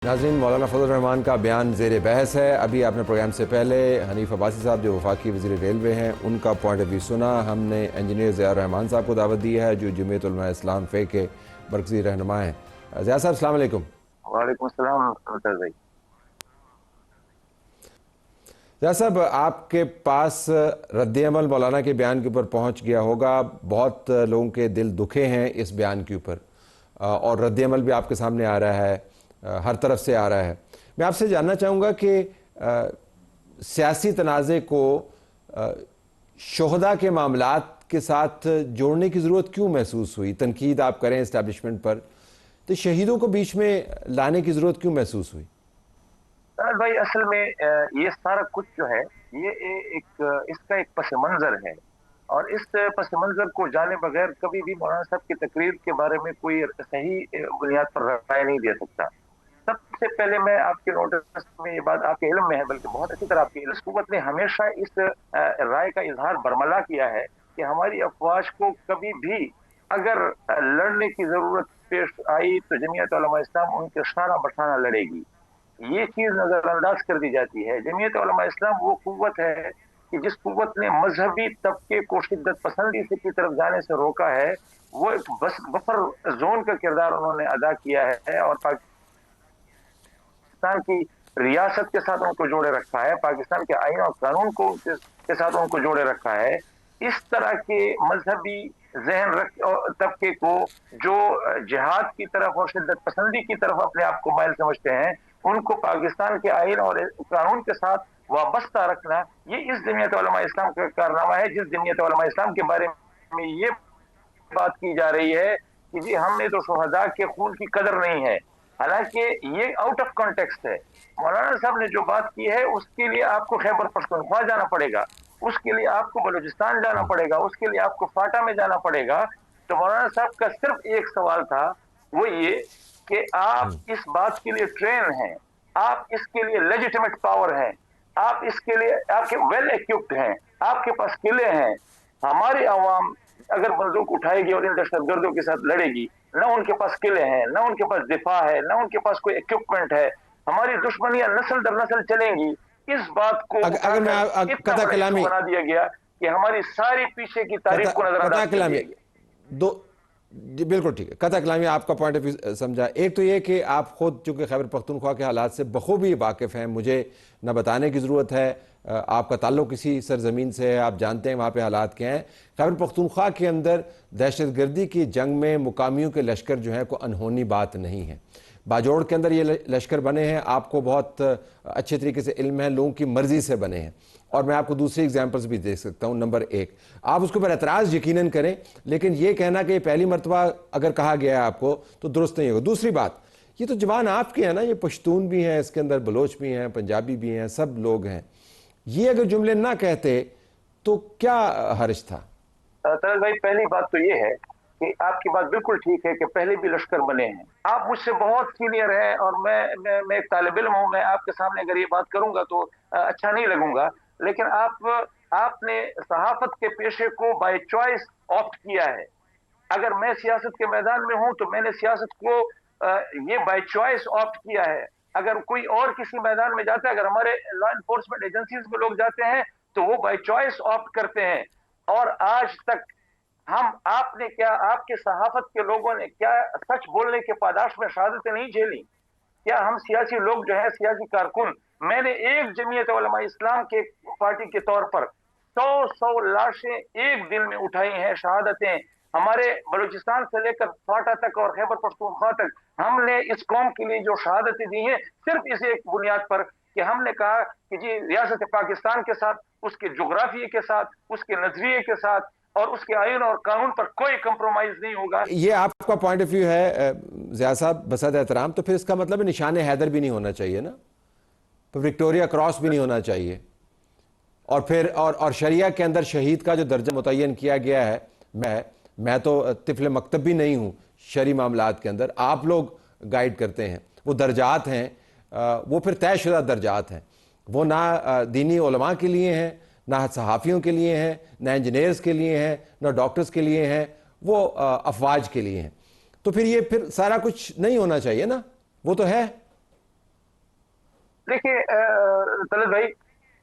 नाज़रीन, मौलाना फजल रहमान का बयान ज़ेर बहस है। अभी आपने प्रोग्राम से पहले हनीफ अब्बासी साहब जो वफाकी वज़ीर रेलवे हैं उनका पॉइंट ऑफ व्यू सुना। हमने इंजीनियर ज़िया रहमान साहब को दावत दी है जो जमीयत उलमा इस्लाम फ़े के मरकज़ी रहनुमा हैं। ज़िया साहब अस्सलाम वालेकुम। वालेकुम अस्सलाम भाई। ज़िया साहब, आपके पास रद्द-ए-अमल मौलाना के बयान के ऊपर पहुँच गया होगा। बहुत लोगों के दिल दुखे हैं इस बयान के ऊपर और रद्द-ए-अमल भी आपके सामने आ रहा है, हर तरफ से आ रहा है। मैं आपसे जानना चाहूँगा कि सियासी तनाज़े को शुहदा के मामलात के साथ जोड़ने की ज़रूरत क्यों महसूस हुई? तनकीद आप करें इस्टेब्लिशमेंट पर, तो शहीदों को बीच में लाने की ज़रूरत क्यों महसूस हुई? भाई असल में ये सारा कुछ जो है ये एक इसका एक पस मंज़र है और इस पस मंज़र को जाने बगैर कभी भी मौलाना साहब की तकरीर के बारे में कोई सही बुनियाद पर राय नहीं दे सकता। सबसे पहले मैं आपके नोटिस में ये बात आपके इल्म में है, बल्कि बहुत अच्छी तरह आपके हुकूमत ने हमेशा इस राय का इजहार बरमला किया है कि हमारी अफवाज को कभी भी अगर लड़ने की जरूरत पेश आई तो जमीयत उलमा इस्लाम उनके शाना बशाना लड़ेगी। ये चीज नजरअंदाज कर दी जाती है। जमीयत उलमा इस्लाम वो कुव्वत है कि जिस कुव्वत ने मजहबी तबके को शिद्दत पसंदी से की तरफ जाने से रोका है। वो एक बफर जोन का किरदार उन्होंने अदा किया है और पाकिस्तान की रियासत के साथ उनको जोड़े रखा है, पाकिस्तान के आईन और कानून को के साथ उनको जोड़े रखा है। इस तरह के मजहबी जहन तबके को जो जिहाद की तरफ और शिद्दत पसंदी की तरफ अपने आप को माइल समझते हैं, उनको पाकिस्तान के आईन और कानून के साथ वाबस्ता रखना, ये इस जमीयत उलमा इस्लाम का कारनामा है। जिस जमीयत उलमा इस्लाम के बारे में ये बात की जा रही है कि जी हमने तो शुहदा के खून की कदर नहीं है, हालांकि ये आउट ऑफ कॉन्टेक्स्ट है। मौलाना साहब ने जो बात की है उसके लिए आपको खैबर पख्तूनख्वा जाना पड़ेगा, उसके लिए आपको बलूचिस्तान जाना पड़ेगा, उसके लिए आपको फाटा में जाना पड़ेगा। तो मौलाना साहब का सिर्फ एक सवाल था, वो ये कि आप इस बात के लिए ट्रेन हैं, आप इसके लिए लेजिटिमेट पावर हैं, आप इसके लिए आपके वेल इक्विप्ड हैं, आपके पास किले हैं। हमारी आवाम अगर बंदूक उठाएगी और इन दहशतगर्दों के साथ लड़ेगी, ना उनके पास किले हैं, ना उनके पास दिफा है, ना उनके पास कोई इक्विपमेंट है, हमारी दुश्मनियां नस्ल दर नस्ल चलेंगी। इस बात को अगर मैं इतना बड़ा इशू बना दिया गया कि हमारी सारी पीछे की तारीफ को नजरअंदाज कर दिया गया। दो जी बिल्कुल ठीक है, कथा कलामी आपका पॉइंट ऑफ व्यू समझा। एक तो ये कि आप खुद चूंकि खैबर पख्तूनख्वा के हालात से बखूबी वाकिफ़ हैं, मुझे न बताने की ज़रूरत है, आपका ताल्लुक़ किसी सरजमीन से है, आप जानते हैं वहाँ पे हालात क्या हैं। खैबर पख्तूनख्वा के अंदर दहशतगर्दी की जंग में मुकामियों के लश्कर जो हैं कोई अनहोनी बात नहीं है। बाजोड़ के अंदर ये लश्कर बने हैं, आपको बहुत अच्छे तरीके से इल्म है, लोगों की मर्ज़ी से बने हैं। और मैं आपको दूसरी एग्जाम्पल्स भी दे सकता हूँ। नंबर एक, आप उसके ऊपर एतराज़ यकीनन करें, लेकिन ये कहना कि पहली मरतबा अगर कहा गया है आपको तो दुरुस्त नहीं होगा। दूसरी बात, ये तो जबान आपकी है ना, ये पश्तून भी हैं, इसके अंदर बलोच भी हैं, पंजाबी भी हैं, सब लोग हैं। ये अगर जुमले ना कहते तो क्या हर्ज था? तरल भाई, पहली बात तो ये है कि आपकी बात बिल्कुल ठीक है कि पहले भी लश्कर बने हैं। आप मुझसे बहुत सीनियर हैं और मैं एक तालिब इल्म हूं। मैं आपके सामने अगर ये बात करूंगा तो अच्छा नहीं लगूंगा, लेकिन आपने सहाफत के पेशे को बाय चॉइस ऑप्ट किया है। अगर मैं सियासत के मैदान में हूं तो मैंने सियासत को ये बाय चॉइस ऑप्ट किया है। अगर कोई और किसी मैदान में जाता है, अगर हमारे लॉ एनफोर्समेंट एजेंसीज में लोग जाते हैं तो वो बाय चॉइस ऑप्ट करते हैं। और आज तक आपने क्या, आपके सहाफत के लोगों ने क्या सच बोलने के पादाश में शहादतें नहीं झेली? क्या हम सियासी लोग जो है, सियासी कारकुन, मैंने एक जमीयत उलमा इस्लाम के पार्टी के तौर पर 100 लाशें एक दिन में उठाई हैं, शहादतें। हमारे बलूचिस्तान से लेकर फाटा तक और खैबर पख्तूनख्वा तक हमने इस कौम के लिए जो शहादतें दी हैं, सिर्फ इस एक बुनियाद पर कि हमने कहा कि जी रियासत पाकिस्तान के साथ, उसके जोग्राफिए के साथ, उसके नजरिए के साथ और उसके आईन और कानून पर कोई कंप्रोमाइज नहीं होगा। ये आपका पॉइंट ऑफ व्यू है ज़िया साहब, बसद एहतराम। तो फिर इसका मतलब निशान हैदर भी नहीं होना चाहिए ना, तो विक्टोरिया क्रॉस भी नहीं होना चाहिए। और फिर और शरिया के अंदर शहीद का जो दर्जा मुतय्यन किया गया है, मैं तो तिफल मकतब भी नहीं हूँ शरी मामलात के अंदर, आप लोग गाइड करते हैं। वो दर्जात हैं, वो फिर तयशुदा दर्जात हैं। वो ना दीनी उलमा के लिए हैं, ना सहाफ़ियों के लिए हैं, ना इंजीनियर्स के लिए हैं, ना डॉक्टर्स के लिए हैं, वो अफवाज के लिए हैं। तो फिर ये फिर सारा कुछ नहीं होना चाहिए ना, वो तो है। देखिए तलत भाई,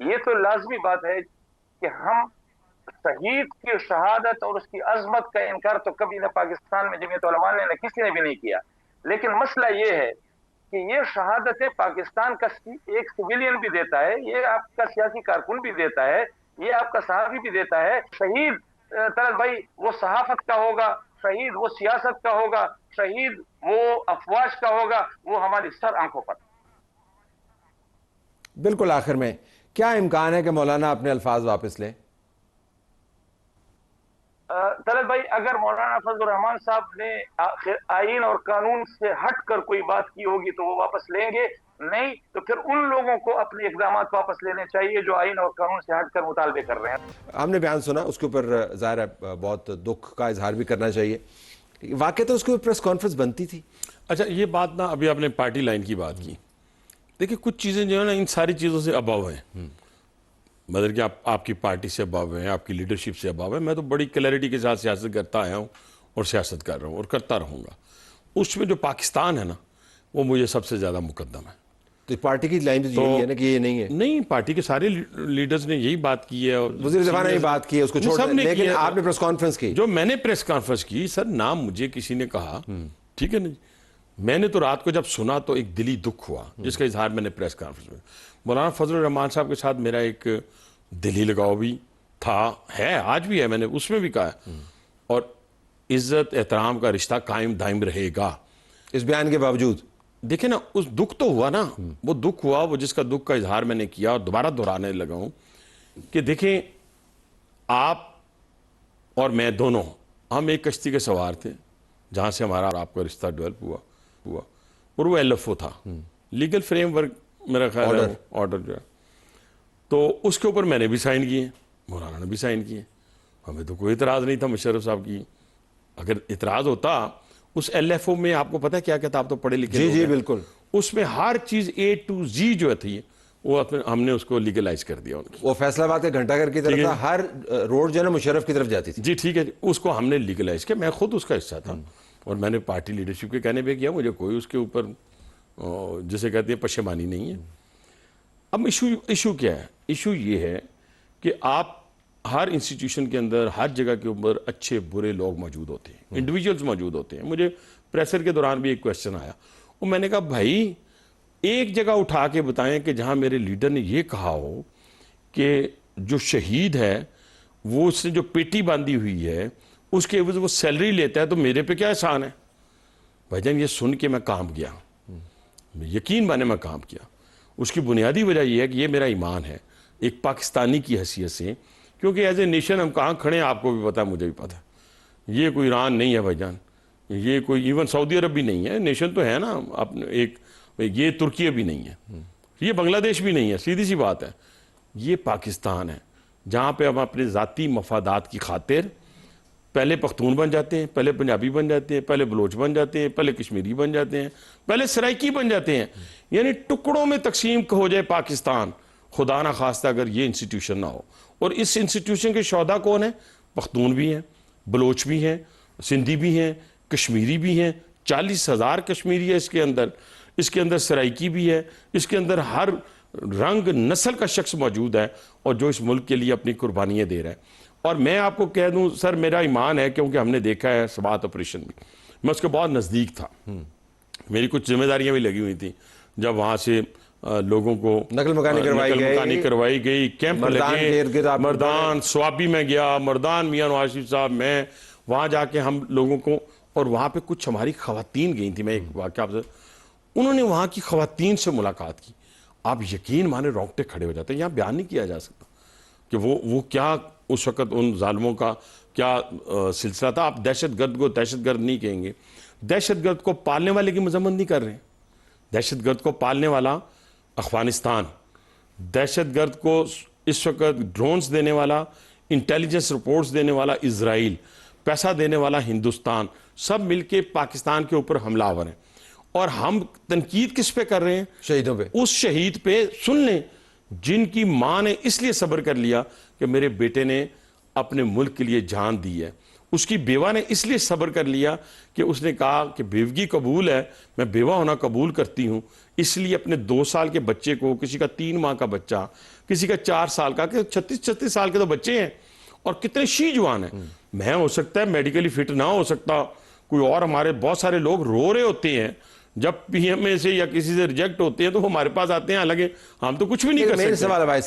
ये तो लाजमी बात है कि हम शहीद की शहादत और उसकी अजमत का इनकार तो कभी ना पाकिस्तान में जमीयत उलमा ने, न किसी ने भी नहीं किया। लेकिन मसला ये है कि ये शहादतें पाकिस्तान का एक सिविलियन भी देता है, ये आपका सियासी कारकुन भी देता है, ये आपका सहाफी भी देता है। शहीद तलत भाई वो सहाफत का होगा, शहीद वो सियासत का होगा, शहीद वो अफवाज का होगा, वो हमारी सर आंखों पर। बिल्कुल, आखिर में क्या इम्कान है कि मौलाना अपने अल्फाज वापस लें? तलत भाई, अगर मौलाना फजल रहमान साहब ने आईन और कानून से हटकर कोई बात की होगी तो वो वापस लेंगे, नहीं तो फिर उन लोगों को अपने इकदाम वापस लेने चाहिए जो आईन और कानून से हटकर मुतालबे कर रहे हैं। हमने बयान सुना, उसके ऊपर ज़ाहिर है बहुत दुख का इजहार भी करना चाहिए। वाकई तो उसके ऊपर प्रेस कॉन्फ्रेंस बनती थी। अच्छा, ये बात ना, अभी आपने पार्टी लाइन की बात की, देखिए कुछ चीज़ें जो है ना इन सारी चीज़ों से अबव हैं। मतलब कि आपकी पार्टी से अबव है, आपकी लीडरशिप से अबव है। मैं तो बड़ी क्लैरिटी के साथ सियासत करता आया हूँ और सियासत कर रहा हूँ और करता रहूँगा। उसमें जो पाकिस्तान है ना, वो मुझे सबसे ज़्यादा मुकद्दम है। तो पार्टी की लाइन तो यही है ना कि ये नहीं है। नहीं, पार्टी के सारे लीडर्स ने यही बात की है और वज़ीर दिफा ने बात की है, उसको छोड़ दें, लेकिन आपने प्रेस कॉन्फ्रेंस की। जो मैंने प्रेस कॉन्फ्रेंस की, सर नाम मुझे किसी ने कहा, ठीक है ना, मैंने तो रात को जब सुना तो एक दिली दुख हुआ, जिसका इजहार मैंने प्रेस कॉन्फ्रेंस में। मौलाना फजल रहमान साहब के साथ मेरा एक दिली लगाव भी था, है, आज भी है, मैंने उसमें भी कहा है, और इज्जत एहतराम का रिश्ता कायम दायम रहेगा। इस बयान के बावजूद देखिए ना, उस दुख तो हुआ ना, वो दुख हुआ, वो जिसका दुख का इजहार मैंने किया और दोबारा दोहराने लगा हूं कि देखें, आप और मैं दोनों, हम एक कश्ती के सवार थे जहां से हमारा और आपका रिश्ता डेवलप हुआ और वो LFO था, लीगल फ्रेमवर्क मेरा ख्याल है, ऑर्डर जो है, तो उसके ऊपर मैंने भी साइन किए, मौलाना ने भी साइन किए। हमें तो कोई इतराज़ नहीं था मुशर्रफ साहब की। अगर इतराज़ होता, उस LFO में आपको पता है क्या कहता, आप तो पढ़े लिखे जी लोग जी हैं, बिल्कुल, उसमें हर चीज़ A to Z जो थी वो हमने उसको लीगलाइज कर दिया उनकी। वो फैसलाबाद के घंटाघर की तरफ था, हर रोड जो है ना मुशर्रफ की तरफ जाती थी। जी ठीक है, उसको हमने लीगलाइज किया, मैं खुद उसका हिस्सा था और मैंने पार्टी लीडरशिप के कहने पे किया, मुझे कोई उसके ऊपर जिसे कहते हैं पशेमानी नहीं है। अब इशू क्या है? इशू ये है कि आप हर इंस्टीट्यूशन के अंदर, हर जगह के ऊपर अच्छे बुरे लोग मौजूद होते हैं, इंडिविजुअल्स मौजूद होते हैं। मुझे प्रेशर के दौरान भी एक क्वेश्चन आया और मैंने कहा भाई एक जगह उठा के बताएं कि जहां मेरे लीडर ने ये कहा हो कि जो शहीद है वो उसने जो पेटी बांधी हुई है उसके एवज वो सैलरी लेता है, तो मेरे पे क्या एहसान है? भाईजान ये सुन के मैं काम किया, यकीन माने मैं काम किया। उसकी बुनियादी वजह यह है कि ये मेरा ईमान है एक पाकिस्तानी की हैसियत से, क्योंकि एज ए नेशन हम कहाँ खड़े हैं आपको भी पता है, मुझे भी पता है। ये कोई ईरान नहीं है भाईजान, ये कोई इवन सऊदी अरब भी नहीं है, नेशन तो है ना अपने एक, ये तुर्की भी नहीं है, ये बांग्लादेश भी नहीं है, सीधी सी बात है। ये पाकिस्तान है जहाँ पे हम अपने ज़ाती मफादात की खातिर पहले पख्तून बन जाते हैं, पहले पंजाबी बन जाते हैं, पहले बलोच बन जाते हैं, पहले कश्मीरी बन जाते हैं, पहले सराइकी बन जाते हैं। यानी टुकड़ों में तकसीम हो जाए पाकिस्तान, खुदा ना खास्ता अगर ये इंस्टीट्यूशन ना हो। और इस इंस्टीट्यूशन के शौदा कौन है? पख्तून भी हैं, बलोच भी हैं, सिंधी भी हैं, कश्मीरी भी हैं, 40,000 कश्मीरी है इसके अंदर सराइकी भी है, इसके अंदर हर रंग नस्ल का शख्स मौजूद है और जो इस मुल्क के लिए अपनी कुर्बानियाँ दे रहा है। और मैं आपको कह दूं सर, मेरा ईमान है, क्योंकि हमने देखा है सबात ऑपरेशन में, मैं उसके बहुत नज़दीक था, मेरी कुछ जिम्मेदारियां भी लगी हुई थी जब वहाँ से लोगों को नकल मकानी करवाई गई, कैंप लगे, मर्दान स्वाबी में गया, मर्दान मियाँ नवाज शरीफ साहब, मैं वहाँ जाके हम लोगों को, और वहाँ पे कुछ हमारी खवातीन गई थी, मैं एक वाक़या आपसे, उन्होंने वहाँ की खवातीन से मुलाकात की, आप यकीन माने रोंगटे खड़े हो जाते हैं। यहाँ बयान नहीं किया जा सकता कि वो क्या उस वक़्त उन जालिमों का क्या सिलसिला था। आप दहशतगर्द को दहशतगर्द नहीं कहेंगे, दहशतगर्द को पालने वाले की मजम्मत नहीं कर रहे हैं। दहशतगर्द को पालने वाला अफगानिस्तान, दहशतगर्द को इस वक्त ड्रोन्स देने वाला, इंटेलिजेंस रिपोर्ट्स देने वाला इजराइल, पैसा देने वाला हिंदुस्तान, सब मिलके पाकिस्तान के ऊपर हमलावर हैं। और हम तनकीद किस पे कर रहे हैं? शहीदों पे। उस शहीद पे सुन लें जिनकी मां ने इसलिए सब्र कर लिया कि मेरे बेटे ने अपने मुल्क के लिए जान दी है। उसकी बेवा ने इसलिए सब्र कर लिया कि उसने कहा कि बेवगी कबूल है, मैं बेवा होना कबूल करती हूं, इसलिए अपने 2 साल के बच्चे को, किसी का 3 माह का बच्चा, किसी का 4 साल का, 36 साल के तो बच्चे हैं और कितने शीजवान हैं। मैं हो सकता है मेडिकली फिट ना हो सकता, कोई और हमारे बहुत सारे लोग रो रहे होते हैं जब पीएमए से या किसी से रिजेक्ट होते हैं तो वो हमारे पास आते हैं, हालांकि हम तो कुछ भी नहीं कर मेरे सकते। सवाल है भाई